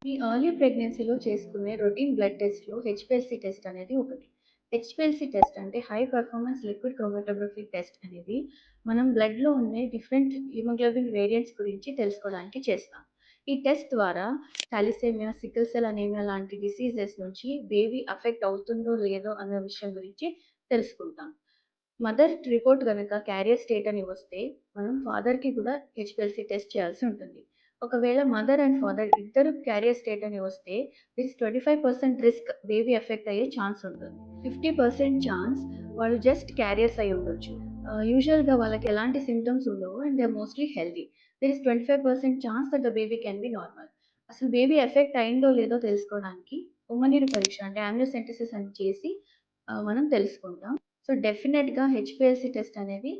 మీ early ప్రెగ్నెన్సీలో చేసుకునే routine blood టెస్ట్‌లో హెచ్‌పీఎల్‌సీ టెస్ట్ అనేది ఒకటి. హెచ్‌పీఎల్‌సీ టెస్ట్ అంటే high performance liquid chromatography test అనేది మనం బ్లడ్‌లో ఉండే డిఫరెంట్ హిమోగ్లోబిన్ వేరియంట్స్ గురించి తెలుసుకోవడానికి చేస్తాం. ఈ టెస్ట్ ద్వారా థాలిసీమియా, సికిల్ సెల్ అనీమియా లాంటి డిసీజెస్ నుంచి బేబీ అఫెక్ట్ అవుతుందో లేదో అన్న విషయం గురించి తెలుసుకుంటాం. మదర్ రిపోర్ట్ గనక క్యారియర్ స్టేట్ అని వస్తే, మనం ఫాదర్‌కి కూడా హెచ్‌పీఎల్‌సీ టెస్ట్ చేయాల్సి ఉంటుంది. ఒకవేళ మదర్ అండ్ ఫాదర్ ఇద్దరు క్యారియర్ స్టేట్ అని వస్తే, దిస్ 25% రిస్క్ బేబీ ఎఫెక్ట్ అయ్యే ఛాన్స్ ఉంటుంది. 50% ఛాన్స్ వాళ్ళు జస్ట్ క్యారియర్స్ అయ్యి ఉండొచ్చు. యూజువల్‌గా వాళ్ళకి ఎలాంటి సింప్టమ్స్ ఉండవు and they are mostly healthy. There is 25% chance that the baby can be normal. అసలు బేబీ ఎఫెక్ట్ అయిందో లేదో తెలుసుకోవడానికి ఉమ్మనీరు పరీక్ష అంటే ఆమ్నియోసెంటసిస్ అని చేసి మనం తెలుసుకుంటాం. సో, డెఫినెట్‌గా హెచ్‌పీఎల్‌సీ టెస్ట్ అనేది